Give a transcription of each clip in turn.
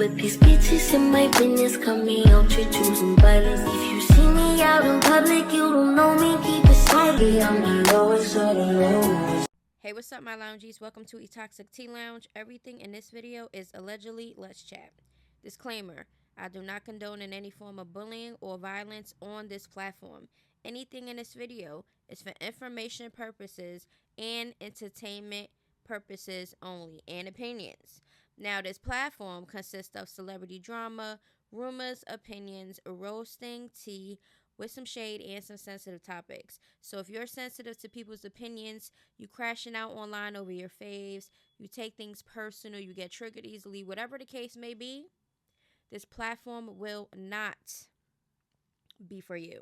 but these bitches in my business cut me out to choosing violence. If you see me out in public, you don't know me, keep it silent. I'm the lowest of the lowest. Hey, what's up, my loungies? Welcome to Toxic Tea Lounge. Everything in this video is allegedly. Let's chat. Disclaimer: I do not condone in any form of bullying or violence on this platform. Anything in this video is for information purposes and entertainment purposes only, and opinions. Now, this platform consists of celebrity drama, rumors, opinions, roasting, tea, with some shade and some sensitive topics. So if you're sensitive to people's opinions, you crashing out online over your faves, you take things personal, you get triggered easily, whatever the case may be, this platform will not be for you.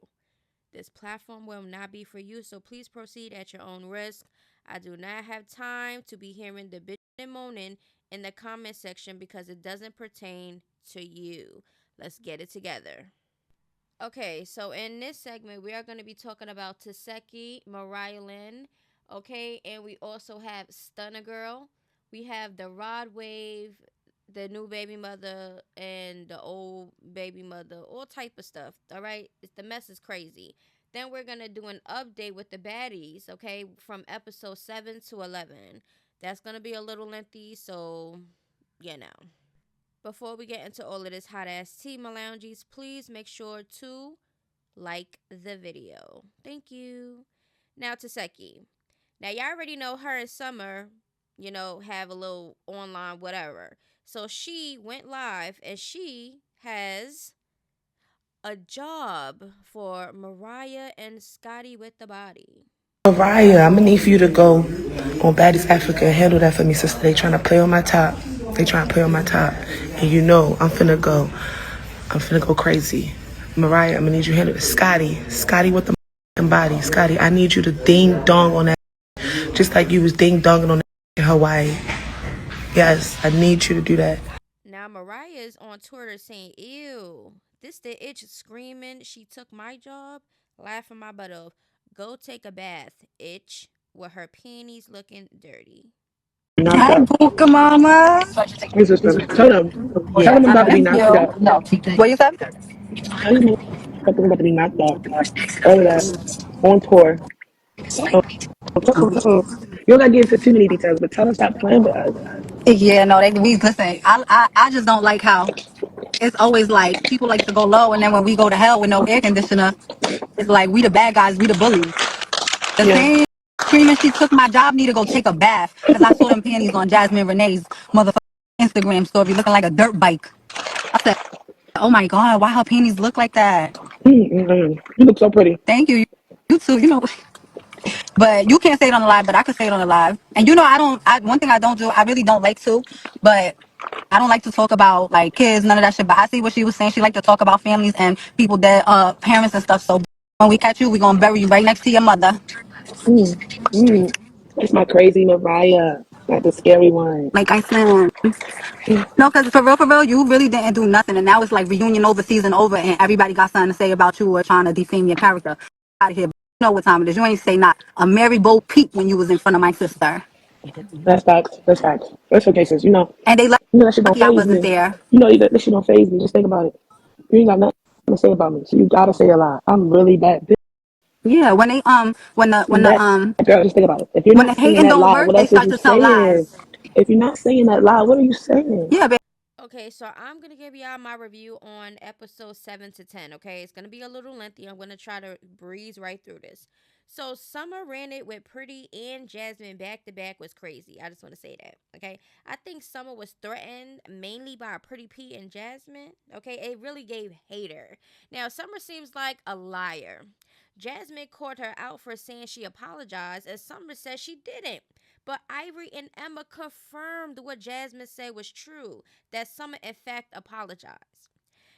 This platform will not be for you, so please proceed at your own risk. I do not have time to be hearing the bitch and moaning in the comment section because it doesn't pertain to you. Let's get it together. Okay, so in this segment, we are going to be talking about Tesehki, Mariah, okay, and we also have Stunna Girl. We have the Rodwave, the new baby mother, and the old baby mother, all type of stuff, all right? The mess is crazy. Then we're going to do an update with the baddies, okay, from episode 7 to 11. That's going to be a little lengthy, so, you know. Before we get into all of this hot ass tea, my loungies, please make sure to like the video. Thank you. Now, Tesehki. Now, y'all already know her and Summer, have a little online whatever. So she went live and she has a job for Mariah and Scotty with the body. Mariah, I'm gonna need for you to go on Baddies Africa and handle that for me, sister. They trying to play on my top. They trying to play on my top. And you know, I'm finna go. I'm finna go crazy. Mariah, I'm gonna need you to handle it. Scotty with the body. Scotty, I need you to ding dong on that. Just like you was ding donging on that in Hawaii. Yes, I need you to do that. Now, Mariah is on Twitter saying, ew, this the itch screaming. She took my job, laughing my butt off. Go take a bath, itch, with her panties looking dirty. Hi, Booka Mama. Hey, sister, tell them. Tell them I'm about to be Thank knocked you. out. What you said? Tell them I'm about to be knocked out. All of that. On tour. You don't gotta get into too many details, but tell them stop playing with us. Yeah, no, we listen. I just don't like how it's always like people like to go low, and then when we go to hell with no air conditioner, it's like we the bad guys, we the bullies. The Yeah. same screaming she took my job need to go take a bath because I saw them panties on Jasmine Renee's motherfucking Instagram story looking like a dirt bike. I said, oh my god, why her panties look like that? Mm-hmm. You look so pretty. Thank you. You too. You know. But you can't say it on the live, but I could say it on the live. And you know, one thing I don't do, I really don't like to, but I don't like to talk about like kids, none of that shit. But I see what she was saying. She like to talk about families and people that, parents and stuff. So when we catch you, we going to bury you right next to your mother. Mm. Mm. It's my crazy Mariah, not the scary one. Like I said. No, because for real, you really didn't do nothing. And now it's like reunion over, season over, and everybody got something to say about you or trying to defame your character. Out of here. You know what time it is. You ain't say not a Mary Bo Peep when you was in front of my sister. That's facts. That's facts. That's okay, sis. And they You know that shit don't lucky I phase wasn't me. there. You know that shit don't phase me. Just think about it. You ain't got nothing to say about me, so you gotta say a lot. I'm really that bitch. Yeah, when they I'm that girl. Just think about it. If you're when not the saying hating that don't lie, work, what they else is start you to tell saying? lies. If you're not saying that lie, what are you saying? Yeah, baby. Okay, so I'm going to give y'all my review on episode 7 to 10, okay? It's going to be a little lengthy. I'm going to try to breeze right through this. So, Summer ran it with Pretty and Jasmine back to back was crazy. I just want to say that, okay? I think Summer was threatened mainly by Pretty P and Jasmine, okay? It really gave hater. Now, Summer seems like a liar. Jasmine caught her out for saying she apologized, and Summer says she didn't. But Ivory and Emma confirmed what Jasmine said was true, that Summer in fact apologized.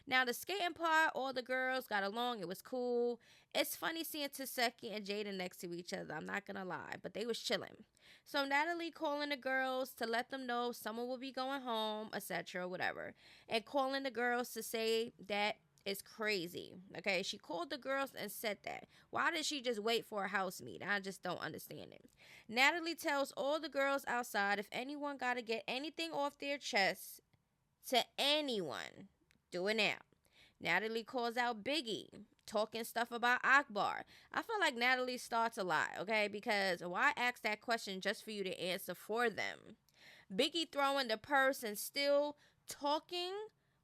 Now the skating part, all the girls got along. It was cool. It's funny seeing Tesehki and Jaden next to each other. I'm not gonna lie, but they was chilling. So Natalie calling the girls to let them know someone will be going home, etc., whatever, and calling the girls to say that it's crazy. Okay, she called the girls and said that. Why did she just wait for a house meet? I just don't understand it. Natalie tells all the girls outside if anyone got to get anything off their chest to anyone. Do it now. Natalie calls out Biggie, talking stuff about Akbar. I feel like Natalie starts a lot, okay? Because why ask that question just for you to answer for them? Biggie throwing the purse and still talking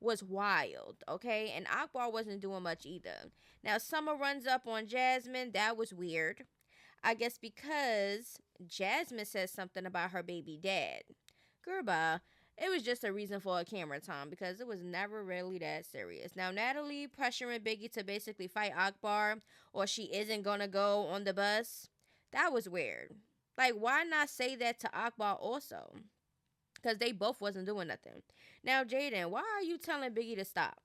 was wild, okay? And Akbar wasn't doing much either. Now, Summer runs up on Jasmine. That was weird. I guess because Jasmine says something about her baby dad. Goodbye. It was just a reason for a camera time because it was never really that serious. Now, Natalie pressuring Biggie to basically fight Akbar or she isn't going to go on the bus. That was weird. Like, why not say that to Akbar also? Because they both wasn't doing nothing. Now, Jaden, why are you telling Biggie to stop?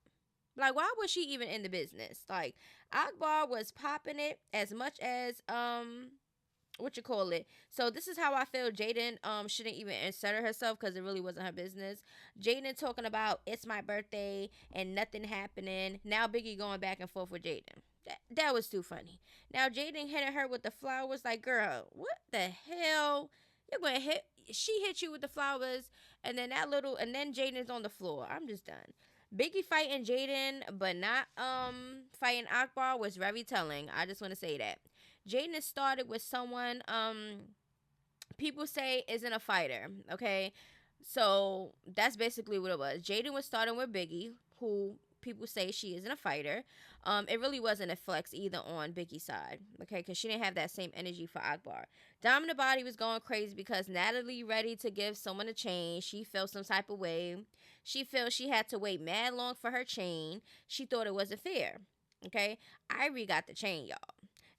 Like, why was she even in the business? Like, Akbar was popping it as much as what you call it. So this is how I feel Jaden shouldn't even insert herself because it really wasn't her business. Jaden talking about it's my birthday and nothing happening. Now Biggie going back and forth with Jaden. That was too funny. Now Jaden hitting her with the flowers like, girl, what the hell? You're gonna hit she hit you with the flowers and then Jaden's on the floor. I'm just done. Biggie fighting Jaden but not fighting Akbar was very telling. I just want to say that. Jaden started with someone people say isn't a fighter, okay? So that's basically what it was. Jaden was starting with Biggie, who people say she isn't a fighter. It really wasn't a flex either on Biggie's side, okay? Because she didn't have that same energy for Akbar. Dominant Body was going crazy because Natalie ready to give someone a chain. She felt some type of way. She felt she had to wait mad long for her chain. She thought it wasn't fair, okay? Ivory got the chain, y'all.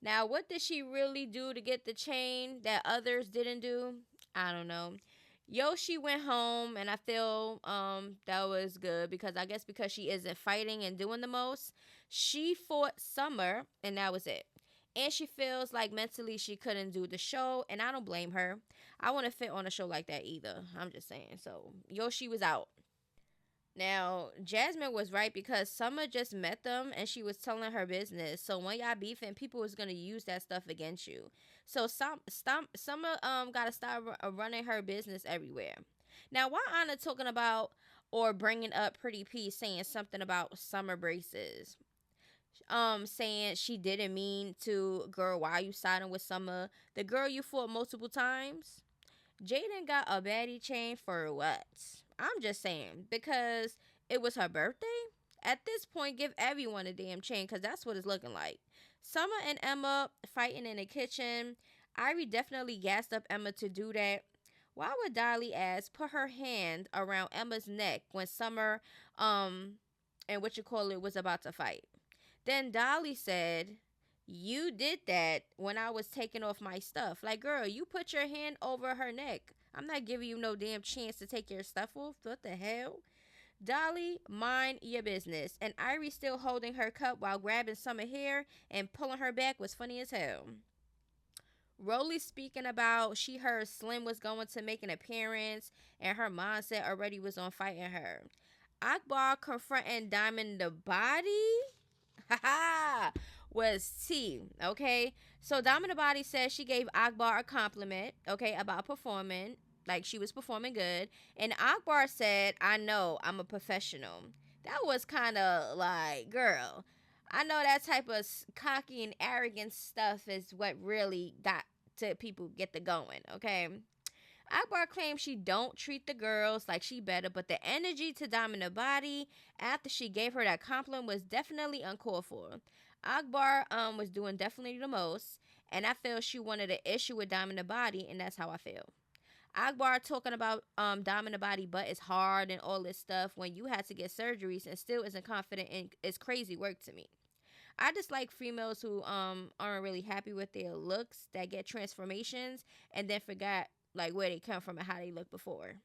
Now, what did she really do to get the chain that others didn't do? I don't know. Yoshi went home, and I feel that was good because I guess because she isn't fighting and doing the most, she fought Summer, and that was it. And she feels like mentally she couldn't do the show, and I don't blame her. I wouldn't fit on a show like that either. I'm just saying. So, Yoshi was out. Now, Jasmine was right because Summer just met them and she was telling her business. So when y'all beefing, people was gonna use that stuff against you. So Summer gotta start running her business everywhere. Now, why Anna talking about or bringing up Pretty P saying something about Summer braces? Saying she didn't mean to, girl, why are you siding with Summer? The girl you fought multiple times? Jaden got a baddie chain for what? I'm just saying, because it was her birthday? At this point, give everyone a damn chain, because that's what it's looking like. Summer and Emma fighting in the kitchen. Irie definitely gassed up Emma to do that. Why would Dolly ask put her hand around Emma's neck when Summer, and was about to fight? Then Dolly said, you did that when I was taking off my stuff. Like, girl, you put your hand over her neck. I'm not giving you no damn chance to take your stuff off. What the hell? Dolly, mind your business. And Irie still holding her cup while grabbing Summer hair and pulling her back was funny as hell. Rolly speaking about she heard Slim was going to make an appearance and her mindset already was on fighting her. Akbar confronting Diamond the Body? Haha! Was T, okay? So Diamond the Body says she gave Akbar a compliment, okay, about performing, like she was performing good. And Akbar said, I know, I'm a professional. That was kind of like, girl, I know that type of cocky and arrogant stuff is what really got to people get the going, okay? Akbar claims she don't treat the girls like she better, but the energy to Diamond the Body after she gave her that compliment was definitely uncalled for. Akbar was doing definitely the most, and I feel she wanted an issue with Diamond the Body, and that's how I feel. Akbar talking about Diamond the Body butt is hard and all this stuff when you had to get surgeries and still isn't confident in it's crazy work to me. I just like females who aren't really happy with their looks that get transformations and then forgot like where they come from and how they looked before.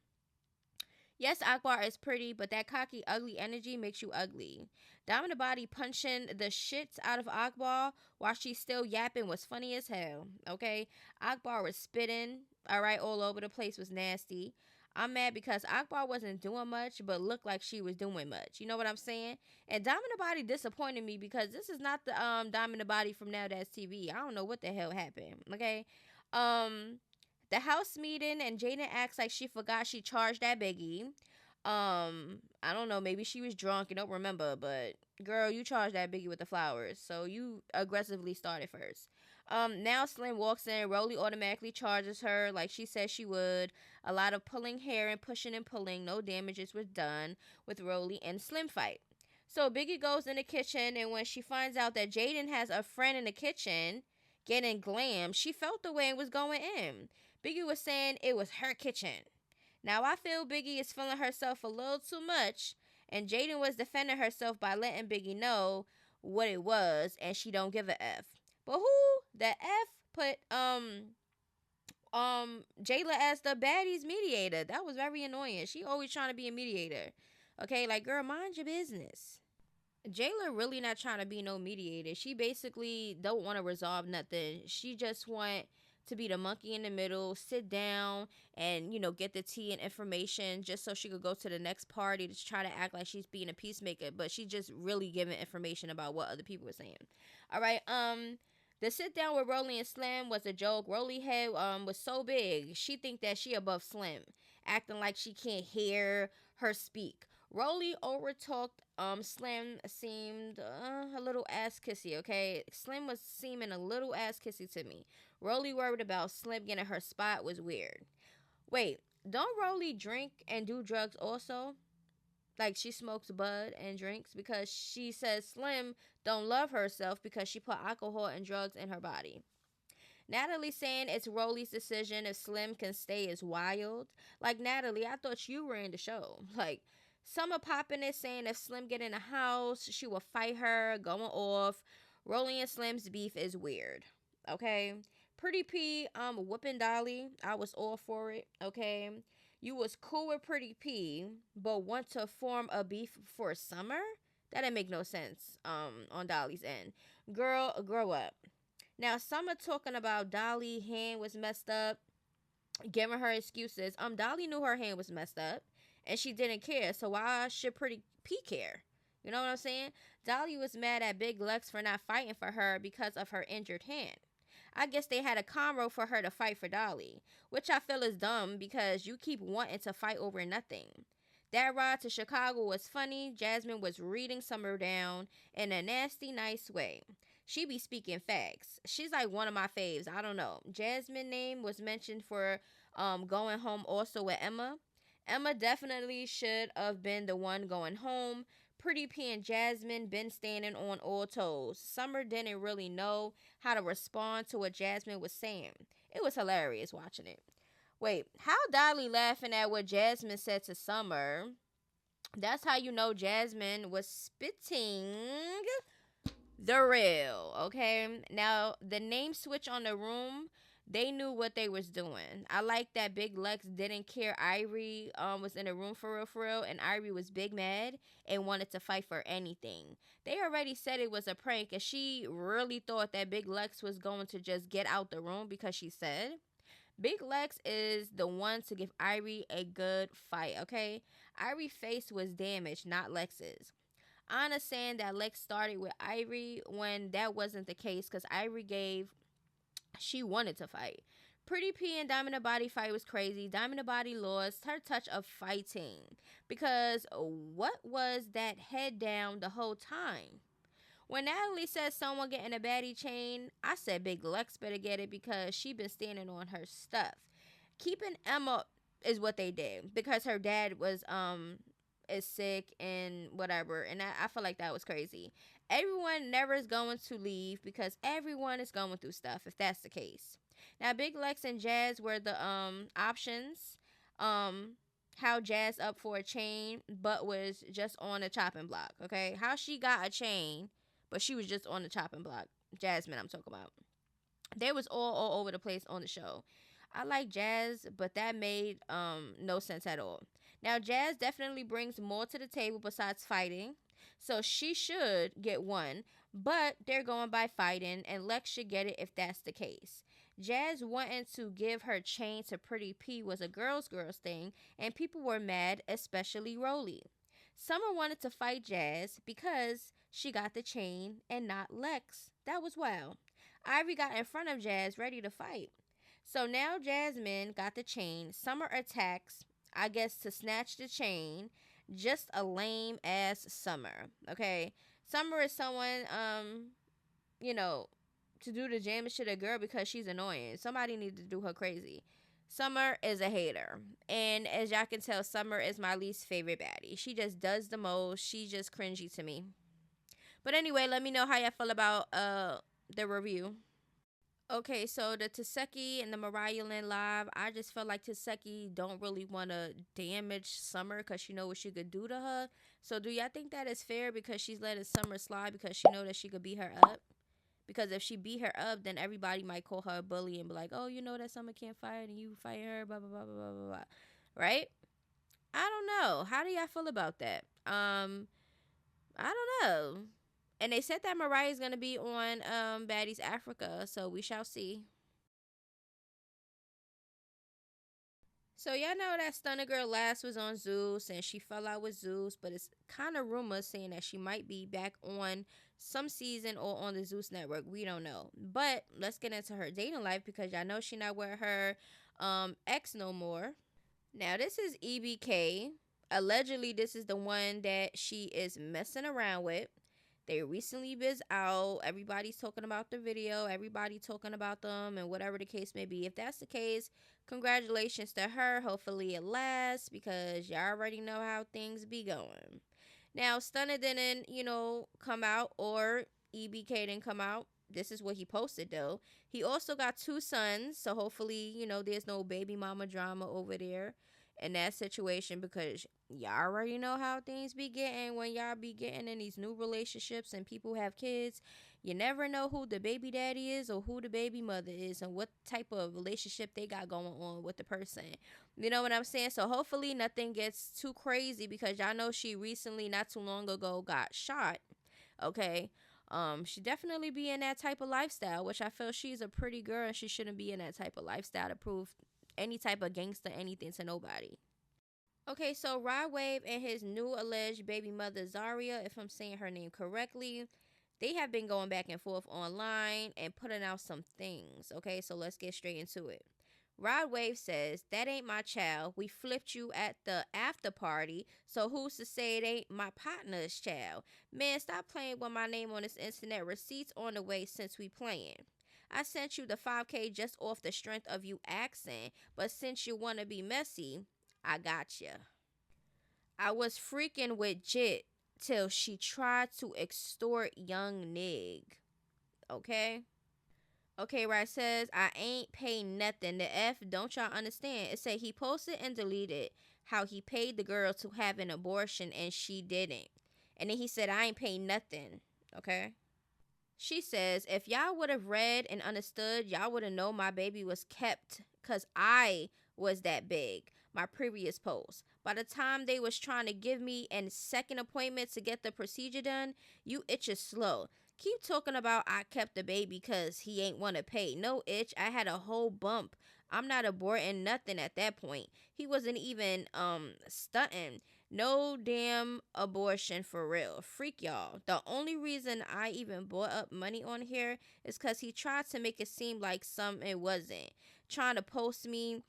Yes, Akbar is pretty, but that cocky, ugly energy makes you ugly. Diamond the Body punching the shits out of Akbar while she's still yapping was funny as hell, okay? Akbar was spitting, alright, all over the place, was nasty. I'm mad because Akbar wasn't doing much, but looked like she was doing much. You know what I'm saying? And Diamond the Body disappointed me because this is not the Diamond the Body from Now That's TV. I don't know what the hell happened, okay? The house meeting and Jaden acts like she forgot she charged that Biggie. I don't know, maybe she was drunk and don't remember, but girl, you charged that Biggie with the flowers, so you aggressively started first. Now Slim walks in, Rolly automatically charges her like she said she would. A lot of pulling hair and pulling, no damages was done with Rolly and Slim fight. So Biggie goes in the kitchen, and when she finds out that Jaden has a friend in the kitchen getting glam, she felt the way and was going in. Biggie was saying it was her kitchen. Now I feel Biggie is feeling herself a little too much, and Jaden was defending herself by letting Biggie know what it was, and she don't give a f. But who the f put Jayla as the baddies mediator? That was very annoying. She always trying to be a mediator. Okay, like girl, mind your business. Jayla really not trying to be no mediator. She basically don't want to resolve nothing. She just want to be the monkey in the middle, sit down and, get the tea and information just so she could go to the next party to try to act like she's being a peacemaker, but she just really giving information about what other people were saying. All right, the sit down with Rolly and Slim was a joke. Rolly head was so big, she think that she above Slim, acting like she can't hear her speak. Rolly overtalked. Slim seemed a little ass kissy. Okay, Slim was seeming a little ass kissy to me. Rolly worried about Slim getting her spot was weird. Wait, don't Rolly drink and do drugs also? Like she smokes bud and drinks because she says Slim don't love herself because she put alcohol and drugs in her body. Natalie saying it's Rolly's decision if Slim can stay is wild. Like Natalie, I thought you were in the show. Like Summer popping it saying if Slim get in the house, she will fight her, going off. Rolly and Slim's beef is weird. Okay. Pretty P, whooping Dolly. I was all for it. Okay. You was cool with Pretty P, but want to form a beef for Summer? That didn't make no sense. On Dolly's end. Girl, grow up. Now Summer talking about Dolly hand was messed up, giving her excuses. Dolly knew her hand was messed up and she didn't care. So why should Pretty P care? You know what I'm saying? Dolly was mad at Big Lex for not fighting for her because of her injured hand. I guess they had a convo for her to fight for Dolly, which I feel is dumb because you keep wanting to fight over nothing. That ride to Chicago was funny. Jasmine was reading Summer down in a nasty, nice way. She be speaking facts. She's like one of my faves. I don't know. Jasmine name was mentioned for going home also with Emma. Emma definitely should have been the one going home. Pretty P and Jasmine been standing on all toes. Summer didn't really know how to respond to what Jasmine was saying. It was hilarious watching it. Wait, how Dolly laughing at what Jasmine said to Summer? That's how you know Jasmine was spitting the real, okay? Now, the name switch on the room, they knew what they was doing. I like that Big Lex didn't care Ivory was in the room for real, and Ivory was big mad and wanted to fight for anything. They already said it was a prank, and she really thought that Big Lex was going to just get out the room because she said. Big Lex is the one to give Ivory a good fight, okay? Ivory's face was damaged, not Lex's. Anna saying that Lex started with Ivory when that wasn't the case because she wanted to fight. Pretty P and Diamond the Body fight was crazy. Diamond the Body lost her touch of fighting because what was that head down the whole time? When Natalie said someone getting a baddie chain, I said Big Lex better get it because she been standing on her stuff. Keeping Emma is what they did because her dad was is sick and whatever, and I feel like that was crazy. Everyone never is going to leave because everyone is going through stuff if that's the case. Now Big Lex and Jazz were the options. How Jazz up for a chain but was just on a chopping block. Okay, how she got a chain but she was just on the chopping block. Jasmine, I'm talking about. They was all over the place on the show. I like Jazz, but that made no sense at all. Now, Jazz definitely brings more to the table besides fighting, so she should get one, but they're going by fighting, and Lex should get it if that's the case. Jazz wanting to give her chain to Pretty P was a girls thing, and people were mad, especially Rolly. Summer wanted to fight Jazz because she got the chain and not Lex. That was wild. Ivy got in front of Jazz ready to fight. So now Jasmine got the chain. Summer attacks. I guess, to snatch the chain. Just a lame ass Summer. Okay, Summer is someone, you know, to do the jam shit a girl because she's annoying. Somebody needs to do her crazy. Summer is a hater. And as y'all can tell, Summer is my least favorite baddie. She just does the most. She's just cringy to me. But anyway, let me know how y'all feel about the review. Okay, so the Tesehki and the Mariah Lynn live, I just felt like Tesehki don't really want to damage Summer because she know what she could do to her. So do y'all think that is fair because she's letting Summer slide because she know that she could beat her up? Because if she beat her up, then everybody might call her a bully and be like, oh, you know that Summer can't fight and you fight her, blah, blah, blah, blah, blah, blah. Right? I don't know. How do y'all feel about that? I don't know. And they said that Mariah is going to be on Baddies Africa, so we shall see. So y'all know that Stunna Girl last was on Zeus and she fell out with Zeus, but it's kind of rumors saying that she might be back on some season or on the Zeus network. We don't know. But let's get into her dating life because y'all know she not with her ex no more. Now this is EBK. Allegedly this is the one that she is messing around with. They recently biz out. Everybody's talking about the video. Everybody talking about them and whatever the case may be. If that's the case, congratulations to her. Hopefully it lasts because y'all already know how things be going. Now, Stunna didn't, come out, or EBK didn't come out. This is what he posted though. He also got 2 sons, so hopefully, there's no baby mama drama over there in that situation because y'all already know how things be getting when y'all be getting in these new relationships and people have kids. You never know who the baby daddy is or who the baby mother is and what type of relationship they got going on with the person. You know what I'm saying? So hopefully nothing gets too crazy because y'all know she recently, not too long ago, got shot. Okay. She definitely be in that type of lifestyle, which I feel she's a pretty girl and she shouldn't be in that type of lifestyle to prove any type of gangster anything to nobody. Okay, so Rodwave and his new alleged baby mother Zaria, if I'm saying her name correctly, they have been going back and forth online and putting out some things. Okay, so let's get straight into it. Rodwave says, that ain't my child. We flipped you at the after party, so who's to say it ain't my partner's child? Man, stop playing with my name on this internet. Receipts on the way since we playing. I sent you the 5K just off the strength of you asking, but since you want to be messy, I got you. I was freaking with Jit till she tried to extort young nig. Okay? Okay, right, says, I ain't paid nothing. The F, don't y'all understand? It say he posted and deleted how he paid the girl to have an abortion and she didn't. And then he said, I ain't paid nothing. Okay? She says, if y'all would have read and understood, y'all would have known my baby was kept because I was that big. My previous post. By the time they was trying to give me a second appointment to get the procedure done, you itches slow. Keep talking about I kept the baby because he ain't want to pay. No itch. I had a whole bump. I'm not aborting nothing at that point. He wasn't even stunting. No damn abortion for real. Freak y'all. The only reason I even brought up money on here is because he tried to make it seem like something it wasn't. Trying to post me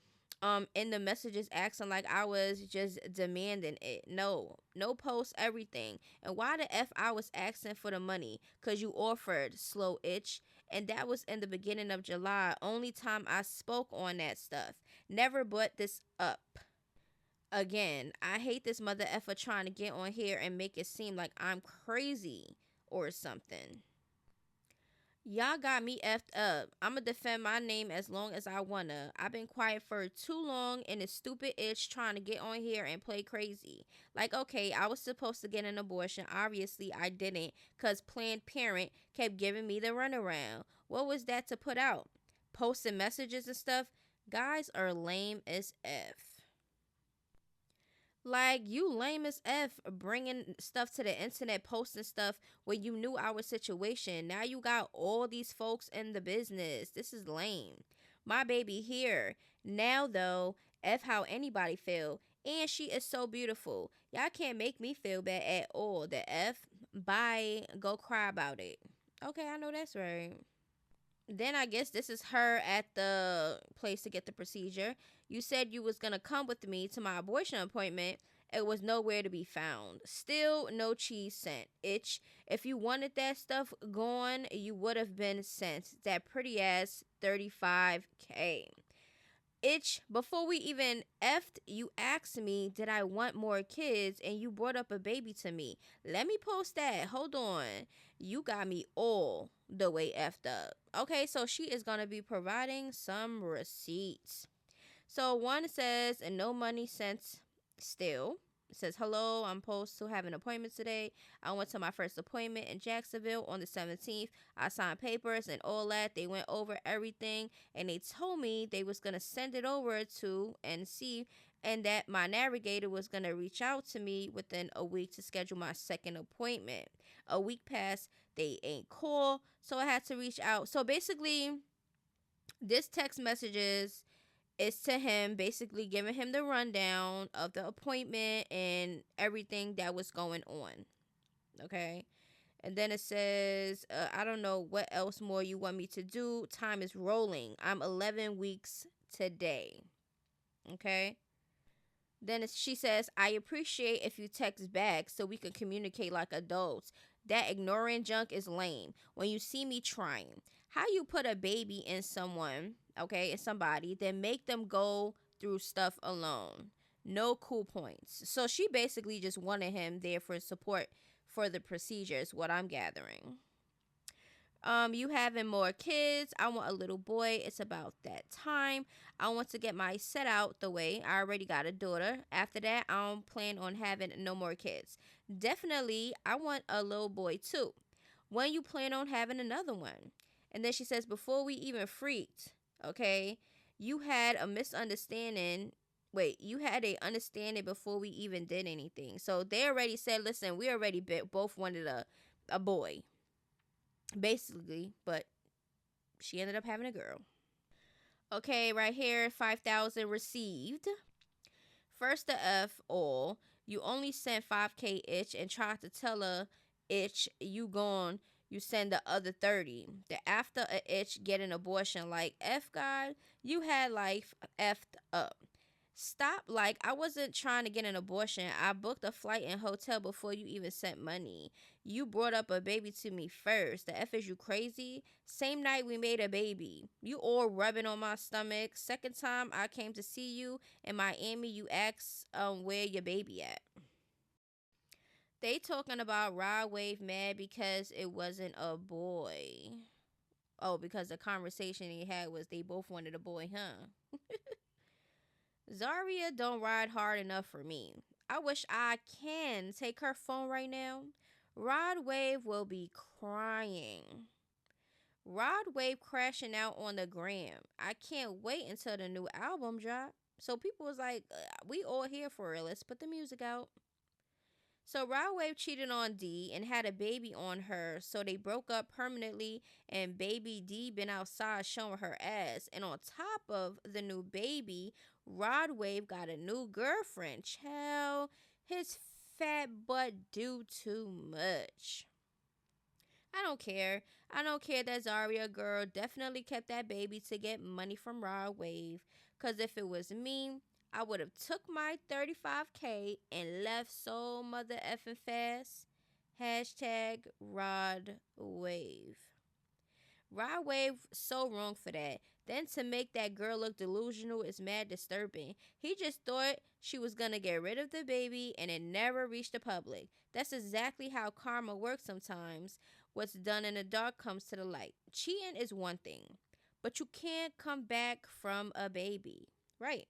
in the messages acting like I was just demanding it. No post everything. And why the F I was asking for the money? Cause you offered, slow itch. And that was in the beginning of July. Only time I spoke on that stuff. Never brought this up. Again, I hate this mother effer trying to get on here and make it seem like I'm crazy or something. Y'all got me effed up. I'ma defend my name as long as I wanna. I've been quiet for too long and this stupid itch trying to get on here and play crazy. Like, okay, I was supposed to get an abortion. Obviously, I didn't because Planned Parent kept giving me the runaround. What was that to put out? Posting messages and stuff? Guys are lame as F. Like, you lame as F bringing stuff to the internet, posting stuff when you knew our situation. Now you got all these folks in the business. This is lame. My baby here. Now, though, F how anybody feel. And she is so beautiful. Y'all can't make me feel bad at all. The F, bye, go cry about it. Okay, I know that's right. Then I guess this is her at the place to get the procedure. You said you was gonna come with me to my abortion appointment. It was nowhere to be found. Still no cheese sent. Itch. If you wanted that stuff gone, you would have been sent. That pretty ass 35K. Itch, before we even effed, you asked me, did I want more kids? And you brought up a baby to me. Let me post that. Hold on. You got me all the way effed up. Okay, so she is going to be providing some receipts. So one says, and no money sent still. It says, hello, I'm supposed to have an appointment today. I went to my first appointment in Jacksonville on the 17th. I signed papers and all that. They went over everything and they told me they was going to send it over to NC and that my navigator was going to reach out to me within a week to schedule my second appointment. A week passed. They ain't call. So I had to reach out. So basically, this text messages is to him, basically giving him the rundown of the appointment and everything that was going on. Okay. And then it says, I don't know what else more you want me to do. Time is rolling. I'm 11 weeks today. Okay. Then she says, I appreciate if you text back so we can communicate like adults. That ignoring junk is lame. When you see me trying, how you put a baby in someone, okay, in somebody, then make them go through stuff alone. No cool points. So she basically just wanted him there for support for the procedures, what I'm gathering. You having more kids. I want a little boy. It's about that time. I want to get my set out the way. I already got a daughter. After that, I don't plan on having no more kids. Definitely, I want a little boy too. When you plan on having another one? And then she says, before we even freaked, okay, you had a misunderstanding. Wait, you had a understanding before we even did anything. So they already said, listen, we already both wanted a boy. Basically, but she ended up having a girl. Okay, right here, 5,000 received. First the F all. You only sent 5K itch and tried to tell her itch you gone. You send the other 30. The after a itch get an abortion like F God, you had life effed up. Stop, like, I wasn't trying to get an abortion. I booked a flight and hotel before you even sent money. You brought up a baby to me first. The F is you crazy? Same night we made a baby. You all rubbing on my stomach. Second time I came to see you in Miami, you asked where your baby at. They talking about Rodwave mad because it wasn't a boy. Oh, because the conversation he had was they both wanted a boy, huh? Zaria don't ride hard enough for me. I wish I can take her phone right now. Rodwave will be crying. Rodwave crashing out on the gram. I can't wait until the new album drop. So people was like, we all here for it. Let's put the music out. So Rodwave cheated on D and had a baby on her, so they broke up permanently, and baby D been outside showing her ass. And on top of the new baby, Rodwave got a new girlfriend. Child, his fat butt do too much. I don't care. I don't care that Zaria girl definitely kept that baby to get money from Rodwave. Cause if it was me, I would have took my 35K and left so mother effing fast. Hashtag Rodwave. Rodwave so wrong for that. Then to make that girl look delusional is mad disturbing. He just thought she was gonna get rid of the baby and it never reached the public. That's exactly how karma works sometimes. What's done in the dark comes to the light. Cheating is one thing, but you can't come back from a baby. Right.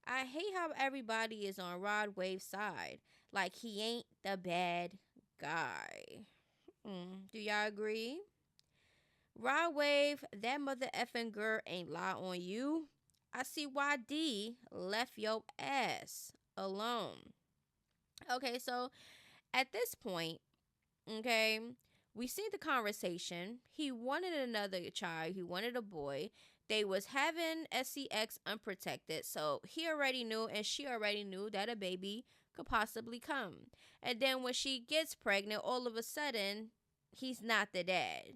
I hate how everybody is on Rodwave's side. Like he ain't the bad guy. Do y'all agree? Rodwave, that mother effing girl ain't lie on you. I see why D left your ass alone. Okay, so at this point, okay, we see the conversation. He wanted another child. He wanted a boy. They was having SCX unprotected, so he already knew and she already knew that a baby could possibly come. And then when she gets pregnant, all of a sudden, he's not the dad.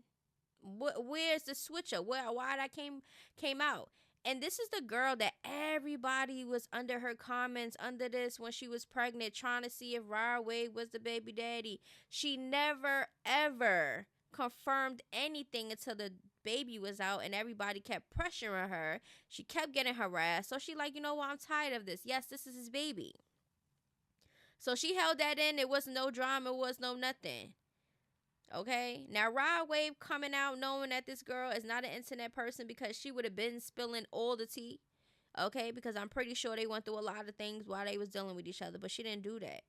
Where's the switcher? Why that came out? And this is the girl that everybody was under her comments under this when she was pregnant, trying to see if Rodwave was the baby daddy. She never ever confirmed anything until the baby was out, and everybody kept pressuring her. She kept getting harassed, so she like, you know what? I'm tired of this. Yes, this is his baby. So she held that in. It was no drama. It was no nothing. Okay, now Rodwave coming out knowing that this girl is not an internet person, because she would have been spilling all the tea. Okay, because I'm pretty sure they went through a lot of things while they was dealing with each other, but she didn't do that.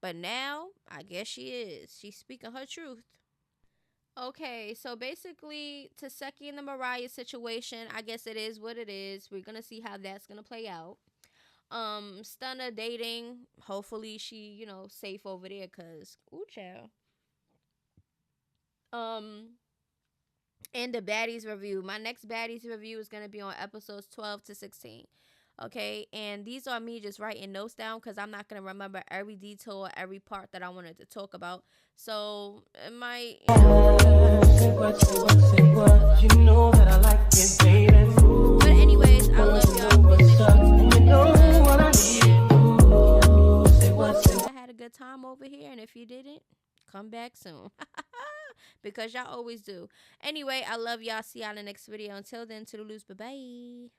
But now I guess she is. She's speaking her truth. Okay, so basically, Tesehki and the Mariah situation, I guess it is what it is. We're gonna see how that's gonna play out. Stunna dating. Hopefully she, safe over there, cause ooh child. And the Baddies review. My next Baddies review is gonna be on episodes 12 to 16. Okay, and these are me just writing notes down because I'm not gonna remember every detail or every part that I wanted to talk about. So it might. But anyways, I love y'all. I had a good time over here, and if you didn't, come back soon. Because y'all always do. Anyway, I love y'all. See y'all in the next video. Until then, toodaloos. Bye-bye.